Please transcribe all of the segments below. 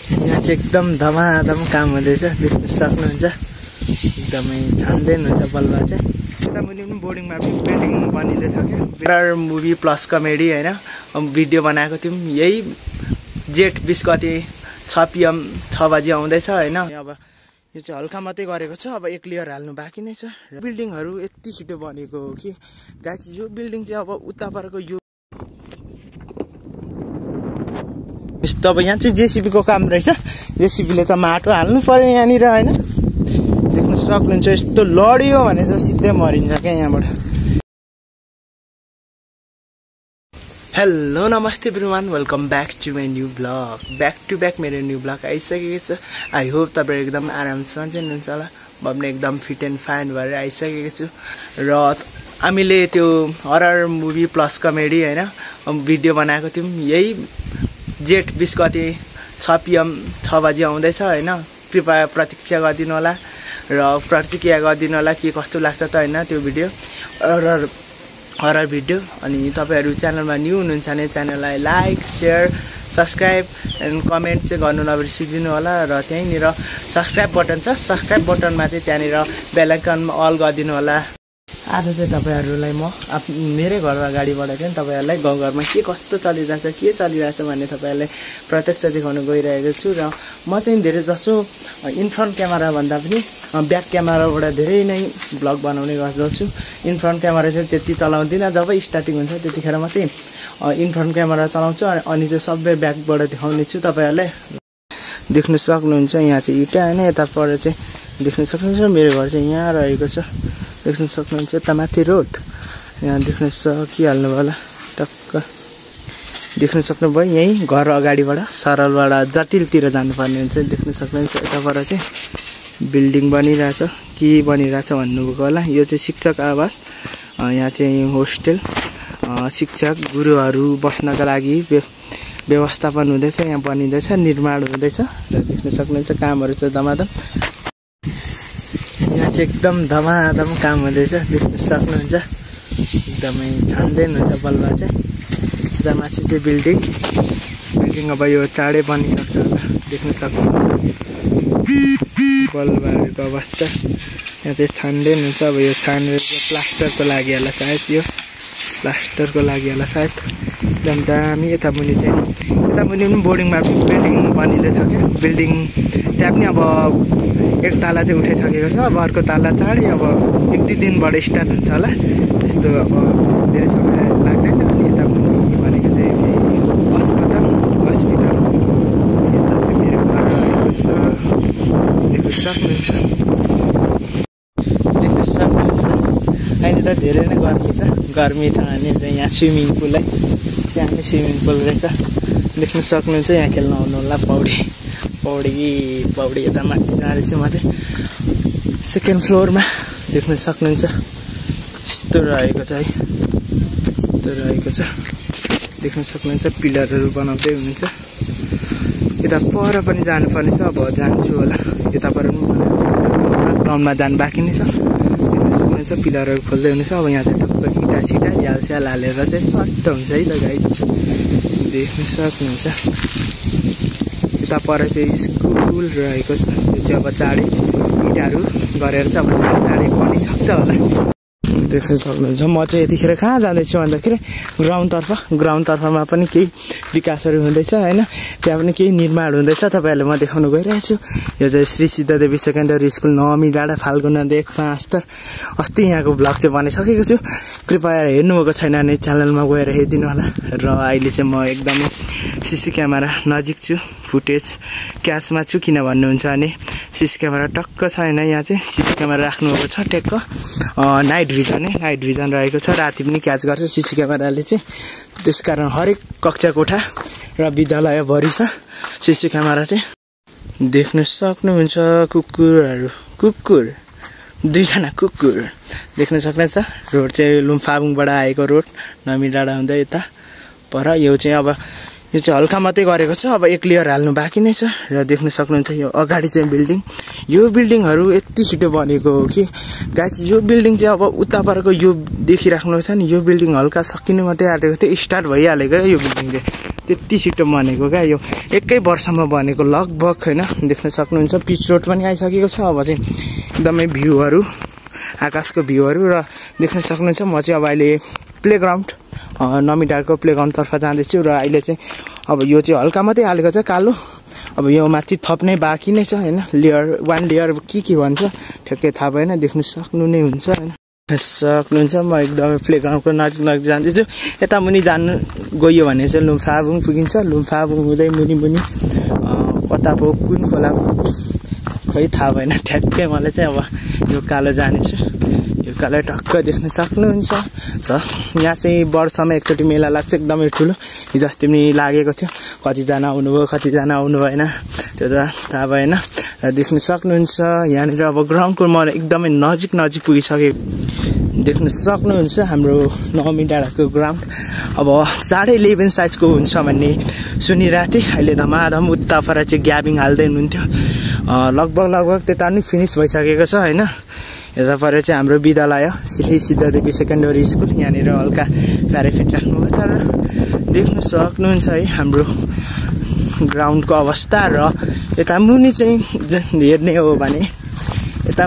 यहाँ चाहिँ एकदम धमाधम काम हुँदैछ, देख्न सक्नुहुन्छ। एकदमै छान्दैन हुन्छ बल्ल चाहिँ। यता मुनि पनि बोर्डिङमा पनि बिल्डिङ बनिँदैछ क्या। हरर मुभी प्लस कमेडी होइन, भिडियो बनाएको थियौँ। यही जेठ 20 गते 6 PM 6 बजी आउँदैछ होइन। अब यो चाहिँ हल्का मात्रै गरेको छ, अब एक लेयर हाल्नु बाँकी नै छ। बिल्डिङहरू यति छिटो बनेको हो कि गाइस, यो बिल्डिङ चाहिँ अब उता परको यो यस्तो अब यहाँ चाहिँ JCB को काम रहेछ। JCB ले त माटो हाल्नु पर्यो यहाँनिर होइन। देख्न सक्नुहुन्छ यस्तो लड्यो भने चाहिँ सिधै मरिन्छ क्या यहाँबाट। हेलो नमस्ते everyone, welcome back to my new blog. Back to back मेरो न्यू ब्लग आइसकेको छ। आई होप तपाईँ एकदम आरामसँग चाहिँ हुनुहुन्छ होला। म पनि एकदम फिट एन्ड फाइन भएर आइसकेको छु। र हामीले त्यो हरर मुभी प्लस कमेडी होइन भिडियो बनाएको थियौँ। यही जेठ 20 गते 6 PM 6 बजी आउँदैछ होइन। कृपया प्रतीक्षा गरिदिनु होला र प्रतिक्रिया गरिदिनु होला के कस्तो लाग्छ त होइन त्यो भिडियो हरर भिडियो। अनि तपाईँहरू च्यानलमा न्यू हुनुहुन्छ भने च्यानललाई like share subscribe and comment चाहिँ गर्नु नबिर्सिदिनु होला। र त्यहीँनिर सब्सक्राइब बटन छ, सब्सक्राइब बटनमा चाहिँ त्यहाँनिर बेल आइकनमा अल गरिदिनु होला। आज चाहिँ तपाईँहरूलाई म मेरै घर अगाडिबाट चाहिँ तपाईँहरूलाई गाउँघरमा के कस्तो चलिरहेछ के चलिरहेछ भन्ने तपाईँहरूलाई प्रत्यक्ष देखाउन गइरहेको छु। र म चाहिँ धेरै जसो इनफ्रन्ट क्यामेरा भन्दा पनि ब्याक क्यामेराबाट धेरै नै ब्लग बनाउने गर्दछु। इनफ्रन्ट क्यामेरा चाहिँ त्यति चलाउँदिनँ, जब स्टार्टिङ हुन्छ त्यतिखेर मात्रै इनफ्रन्ट क्यामेरा चलाउँछु। अनि चाहिँ सबै ब्याकबाट देखाउने छु तपाईँहरूलाई। देख्न सक्नुहुन्छ यहाँ चाहिँ इँटा होइन, यता पर चाहिँ देख्न सक्नुहुन्छ मेरो घर चाहिँ यहाँ रहेको छ। देख्न सक्नुहुन्छ यता माथि रोड यहाँ देख्न सकिहाल्नु होला टक्क देख्न सक्नुभयो। यहीँ घर अगाडिबाट सरलबाट जटिलतिर जानुपर्ने हुन्छ। देख्न सक्नुहुन्छ यताबाट चाहिँ बिल्डिङ बनिरहेछ, के बनिरहेछ भन्नुभएको होला। यो चाहिँ शिक्षक आवास, यहाँ चाहिँ होस्टेल शिक्षक गुरुहरू बस्नका लागि व्यवस्थापन हुँदैछ, यहाँ बनिँदैछ, निर्माण हुँदैछ। र देख्न सक्नुहुन्छ कामहरू चाहिँ धमाधम, यहाँ चाहिँ एकदम धमाधम काम हुँदैछ, देख्न सक्नुहुन्छ। एकदमै छान्दैन हुन्छ बल्ल चाहिँ। यता माथि चाहिँ बिल्डिङ अब यो चाँडै बनिसक्छ होला। देख्न सक्नुहुन्छ बल्बहरूको अवस्था यहाँ चाहिँ छान्दैन हुन्छ। अब यो छानेर चाहिँ प्लास्टरको लागि होला सायद, यो प्लास्टरको लागि होला सायद। एकदम दामी। यता मुनि पनि बोर्डिङमा बिल्डिङ बनिँदैछ क्या। बिल्डिङ त्यहाँ पनि अब एक ताला चाहिँ उठाइसकेको छ, अब अर्को ताला चाँडै अब 1-2 दिनबाट स्टार्ट हुन्छ होला। त्यस्तो अब धेरै समय लाग्दैन। अनि यता मुनि भनेको चाहिँ हस्पिटल यता चाहिँ मेरो घर रहेको छ। देख्न सक्नुहुन्छ अहिले त धेरै नै गर्मी छ। गर्मी छ भने चाहिँ यहाँ स्विमिङ पुल है, सानो स्विमिङ पुल रहेछ। देख्न सक्नुहुन्छ यहाँ खेल्न आउनु होला। पौडी यता माथि जाँदै छु म चाहिँ सेकेन्ड फ्लोरमा। देख्न सक्नुहुन्छ यस्तो रहेको छ है, यस्तो रहेको छ। देख्न सक्नुहुन्छ पिलरहरू बनाउँदै हुनुहुन्छ। यता पर पनि जानुपर्ने छ, अब जान्छु होला। यता पर पनि ग्राउन्डमा जानु बाँकी नै छ। देख्न सक्नुहुन्छ पिलरहरू खोल्दै हुनेछ। अब यहाँ चाहिँ टक्क इँटा सिटा झ्यालस्याल हालेर चाहिँ चट्ट हुन्छ है त गाइस, देख्न सक्नुहुन्छ। यता पर चाहिँ स्कुल रहेको छ। यो चाहिँ अब चाँडै इँटाहरू गरेर चाहिँ अब चाँडै बनिसक्छ होला। देख्न सक्नुहुन्छ म चाहिँ यतिखेर कहाँ जाँदैछु भन्दाखेरि ग्राउन्डतर्फमा पनि केही विकासहरू हुँदैछ होइन। त्यहाँ पनि केही निर्माण हुँदैछ, तपाईँहरूलाई म देखाउनु गइरहेको छु। यो चाहिँ श्री सिद्धदेवी सेकेन्डरी स्कुल नवमी डाँडा फाल्गुन 1-5 अस्ति यहाँको ब्लग चाहिँ बनाइसकेको छु। कृपया हेर्नुभएको छैन भने च्यानलमा गएर हेरिदिनु होला। र अहिले चाहिँ म एकदमै सिसी क्यामेरा नजिक छु, फुटेज क्यासमा छु। किन भन्नुहुन्छ भने सिसी क्यामेरा टक्क छैन, यहाँ चाहिँ सिसी क्यामेरा राख्नुभएको छ टेक्क। नाइट भिजन रहेको छ, राति पनि क्याच गर्छ सिसी क्यामेराले चाहिँ। त्यसकारण हरेक कक्षा कोठा र विद्यालयभरि छ सिसी क्यामेरा चाहिँ। देख्न सक्नुहुन्छ कुकुर 2जना कुकुर देख्न सक्नुहुन्छ। रोड चाहिँ लुम्फाबुङबाट आएको रोड, नमी डाँडा हुँदै यता पर। यो चाहिँ अब यो चाहिँ हल्का मात्रै गरेको छ, अब एक लेयर हाल्नु बाँकी नै छ। र देख्न सक्नुहुन्छ यो अगाडि चाहिँ बिल्डिङ, यो बिल्डिङहरू यति छिटो बनेको हो कि गाइस, यो बिल्डिङ चाहिँ अब उता परको यो देखिराख्नु छ नि, यो बिल्डिङ हल्का सकिनु मात्रै आँटेको थियो, स्टार्ट भइहालेको यो बिल्डिङ चाहिँ। त्यति छिटो बनेको क्या यो एकै वर्षमा बनेको लगभग हैन देख्न सक्नुहुन्छ पिच रोड पनि आइसकेको छ अब चाहिँ एकदमै भ्यूहरु आकाशको भ्यूहरु र देख्न सक्नुहुन्छ म चाहिँ अब अहिले प्लेग्राउन्ड नमिडारको प्लेग्राउन्ड तर्फ जाँदैछु र अहिले चाहिँ अब यो चाहिँ हल्का मात्रै हालेको छ कालो अब यो माथि थप्नै बाँकी नै छ हैन लेयर वान लेयर के भन्छ ठ्याक्कै थाहा भएन देख्न सक्नु नै हुन्छ हैन सक्नुहुन्छ म एकदमै प्लेग्राउन्डको नजिक जाँदैछु यता मुनि जानु गयो भने चाहिँ लुम्फाबुङ पुगिन्छ लुम्फाबुङ हुँदै मुनि कता पो कुन खोला खै थाहा भएन ठ्याक्कै मलाई चाहिँ अब यो कालो जानेछु यो कालो टक्क देख्न सक्नुहुन्छ यहाँ चाहिँ वर्षमा एकचोटि मेला लाग्छ एकदमै ठुलो हिजो अस्ति पनि लागेको थियो कतिजना आउनुभयो कतिजना आउनु भएन त्यो त थाहा भएन र देख्न सक्नुहुन्छ यहाँनिर अब ग्राउन्डको म एकदमै नजिक पुगिसके देख्न सक्नुहुन्छ हाम्रो नवमी डाँडाको ग्राउन्ड अब 11:30 साइजको हुन्छ भन्ने सुनिरहेको थिएँ अहिले धमाधम उता पर चाहिँ ग्याबिङ हाल्दै हुनुहुन्थ्यो लगभग त्यता पनि फिनिस भइसकेको छ हैन यता पर चाहिँ हाम्रो विद्यालय श्री सिद्धदेवी सेकेन्डरी स्कुल यहाँनिर हल्का प्याराफिट राख्नुभएको छ र देख्न सक्नुहुन्छ है हाम्रो ग्राउन्डको अवस्था र यता मुनि चाहिँ हेर्ने हो भने यता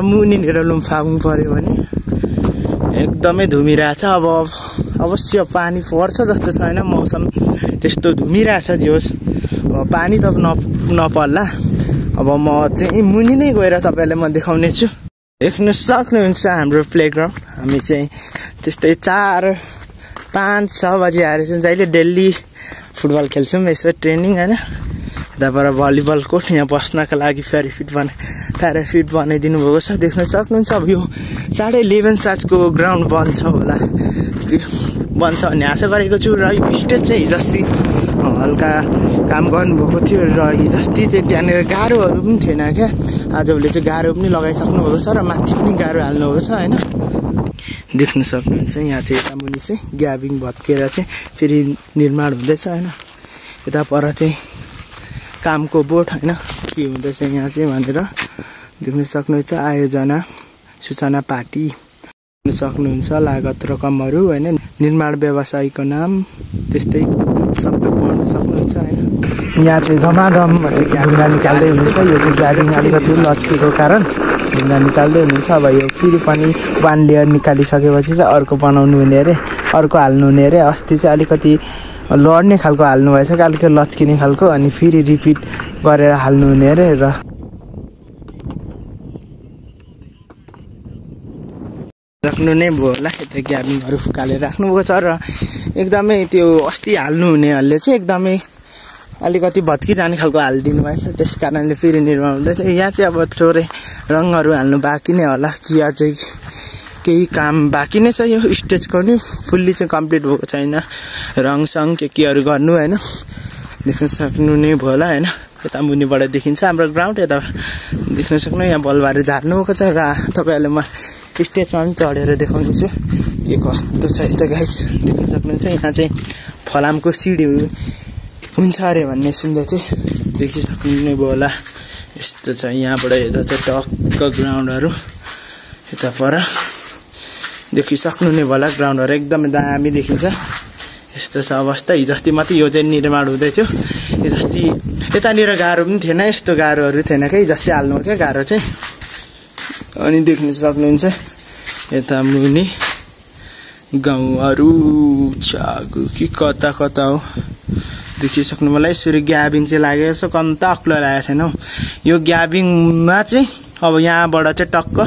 मुनिनिर लुम्फाबुङ पर्यो भने एकदमै धुमिरहेछ अब अवश्य पानी पर्छ जस्तो छैन मौसम त्यस्तो धुमिरहेछ जे होस् अब पानी त नपर्ला अब म चाहिँ मुनि नै गएर तपाईहरुलाई म देखाउने छु देख्न सक्नुहुन्छ हाम्रो प्लेग्राउन्ड हामी चाहिँ त्यस्तै 4-5-6 बजे आएर चाहिँ जहिले डेली फुटबल खेल्छौं यसो ट्रेनिङ हैन यताबाट भलिबल कोर्ट यहाँ बस्नका लागि प्याराफिट बनाइदिनु भएको छ देख्न सक्नुहुन्छ अब यो 11:30 साइजको ग्राउन्ड बन्छ होला बन्छ भन्ने आशा गरेको छु र स्टेज चाहिँ हिजोस्ति हल्का काम गर्नुभएको थियो र हिजोस्ति चाहिँ त्यहाँनिर गाह्रोहरू पनि थिएन क्या आजभोलि चाहिँ गाह्रो पनि लगाइसक्नु भएको छ र माथि पनि गाह्रो हाल्नु भएको छ हैन देख्न सक्नुहुन्छ यहाँ चाहिँ यता मुनि चाहिँ ग्याबिङ भत्केर चाहिँ फेरि निर्माण हुँदैछ हैन यता पर चाहिँ कामको बोर्ड हैन के हुँदैछ यहाँ चाहिँ भनेर देख्न सक्नुहुन्छ आयोजना सूचना पार्टी देख्न सक्नुहुन्छ लागत रकमहरू हैन निर्माण व्यवसायको नाम त्यस्तै सबै पढ्न सक्नुहुन्छ हैन यहाँ चाहिँ धमाधम चाहिँ ग्याबिङ निकाल्दै हुनुहुन्छ यो चाहिँ ग्याबिङ अलिकति लच्केको कारण ढुङ्गा निकाल्दै हुनुहुन्छ अब यो फेरि पनि वान लेयर निकालिसकेपछि चाहिँ अर्को बनाउनु हुने अरे अर्को हाल्नु हुने अरे अस्ति चाहिँ अलिकति लड्ने खालको हाल्नु भएछ अलिकति लच्किने खालको अनि फेरि रिपिट गरेर हाल्नु हुने अरे र राख्नु नै भयो होला यता ग्याबिङहरू फुकालेर राख्नुभएको छ र एकदमै त्यो अस्ति हाल्नु हुनेहरूले चाहिँ एकदमै अलिकति भत्की जाने खालको हालिदिनु भएछ त्यस कारणले फेरि निर्माण हुँदैछ यहाँ चाहिँ अब थोरै रङहरू हाल्नु बाँकी नै होला कि अझै केही काम बाँकी नै छ यो स्टेजको नि फुल्ली चाहिँ कम्प्लिट भएको छैन रङसङ केहरू गर्नु हैन देख्न सक्नु नै भयो होला हैन यता मुनिबाट देखिन्छ हाम्रो ग्राउन्ड यता देख्न सक्नु यहाँ बलबार झार्नु भएको छ र तपाईहरुले म स्टेजमा पनि चढेर देखाउनेछु के कस्तो छ यता गाइस देख्न सक्नुहुन्छ यहाँ चाहिँ फलामको सिडी हुन्छ अरे भन्ने सुन्दै थिएँ देखिसक्नु नै भयो होला यस्तो छ यहाँबाट हेर्दा चाहिँ टक्क ग्राउन्डहरू यता पर देखिसक्नु नै भयो होला ग्राउन्डहरू एकदमै दामी देखिन्छ यस्तो छ अवस्था हिजोस्ति मात्रै यो चाहिँ निर्माण हुँदै थियो हिजोस्ति यतानिर गाह्रो पनि थिएन यस्तो गाह्रोहरू थिएन क्या हिजोस्ति हाल्नु क्या गाह्रो चाहिँ अनि देख्न सक्नुहुन्छ यता मुनि गाउँहरू छागु कि कता हो देखिसक्नु मलाई यसरी ग्याबिङ चाहिँ लागेको छ कम्ता अक्लो लागेको छैन यो ग्याबिङमा चाहिँ अब यहाँबाट चाहिँ टक्क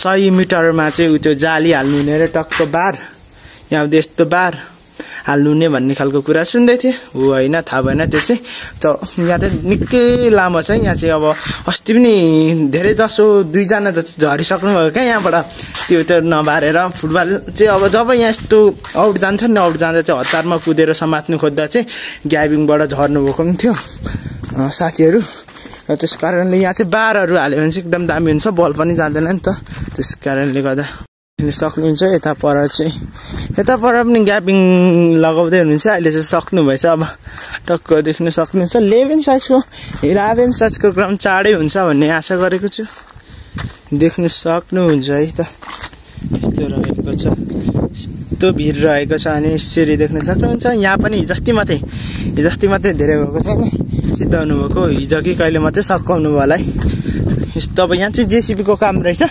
100 मिटरमा चाहिँ त्यो जाली हाल्नु हुने र टक्क बार यहाँ यस्तो बार हाल्नु हुने भन्ने खालको कुरा सुन्दै थिएँ हो होइन थाहा भएन त्यो चाहिँ यहाँ चाहिँ निकै लामो छ यहाँ चाहिँ अब अस्ति पनि धेरै जसो 2 जना जति झरिसक्नु भयो क्या यहाँबाट त्यो नबारेर फुटबल चाहिँ अब जब यहाँ यस्तो आउट जान्छ नि आउट जाँदा चाहिँ हतारमा कुदेर समात्नु खोज्दा चाहिँ ग्याबिङबाट झर्नु भएको पनि थियो साथीहरू र त्यस कारणले यहाँ चाहिँ बारहरू हाल्यो भने चाहिँ एकदम दामी हुन्छ बल पनि जाँदैन नि त त्यस कारणले गर्दा सक्नुहुन्छ यता पर पनि ग्याबिङ लगाउँदै हुनुहुन्छ अहिले चाहिँ सक्नु भएछ अब टक्क देख्न सक्नुहुन्छ 11 साइजको ग्राउन्ड चाँडै हुन्छ भन्ने आशा गरेको छु देख्न सक्नुहुन्छ है त यस्तो रहेको छ कस्तो भिड रहेको छ अनि यसरी देख्न सक्नुहुन्छ। यहाँ पनि हिजोस्ति मात्रै धेरै भएको छैन, सिद्धाउनु भएको हिजो कि कहिले मात्रै सकाउनु भयो होला है। यस्तो अब यहाँ चाहिँ जेसीबीको काम रहेछ।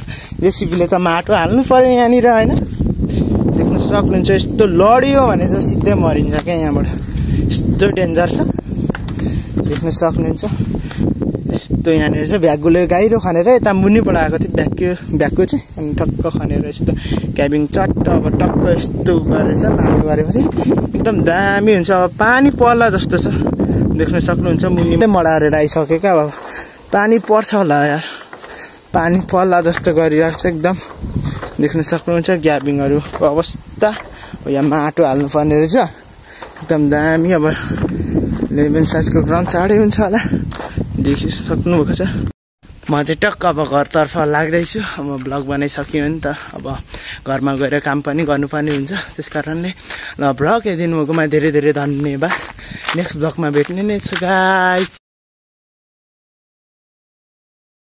जेसीबीले त माटो हाल्नु पर्यो यहाँनिर होइन, देख्न सक्नुहुन्छ। यस्तो लड्यो भने चाहिँ सिधै मरिन्छ क्या यहाँबाट, यस्तो डेन्जर छ देख्न सक्नुहुन्छ। यस्तो यहाँनिर चाहिँ भ्यागुले गाइरो खनेर यता मुनिबाट आएको थियो भ्यागु चाहिँ, अनि टक्क खनेर यस्तो क्याबिङ चट्ट अब टक्क यस्तो गरेर चाहिँ माटो गरेपछि एकदम दामी हुन्छ। अब पानी पर्ला जस्तो छ देख्न सक्नुहुन्छ। मुनि मडाएर आइसक्यो क्या, अब पानी पर्छ होला यार, पानी पर्ला जस्तो गरिरहेको छ एकदम देख्न सक्नुहुन्छ। ग्याबिङहरूको अवस्था यहाँ माटो हाल्नुपर्ने रहेछ एकदम दामी। अब 11 साइजको ग्राउन्ड चाँडै हुन्छ होला, देखिसक्नुभएको छ। म चाहिँ टक्क अब घरतर्फ लाग्दैछु। अब ब्लग बनाइसक्यो नि त, अब घरमा गएर काम पनि गर्नुपर्ने हुन्छ, त्यस कारणले ल ब्लग हेरिदिनु भएकोमा धेरै धेरै धन्यवाद। नेक्स्ट ब्लगमा भेट्ने नै छु गाइस।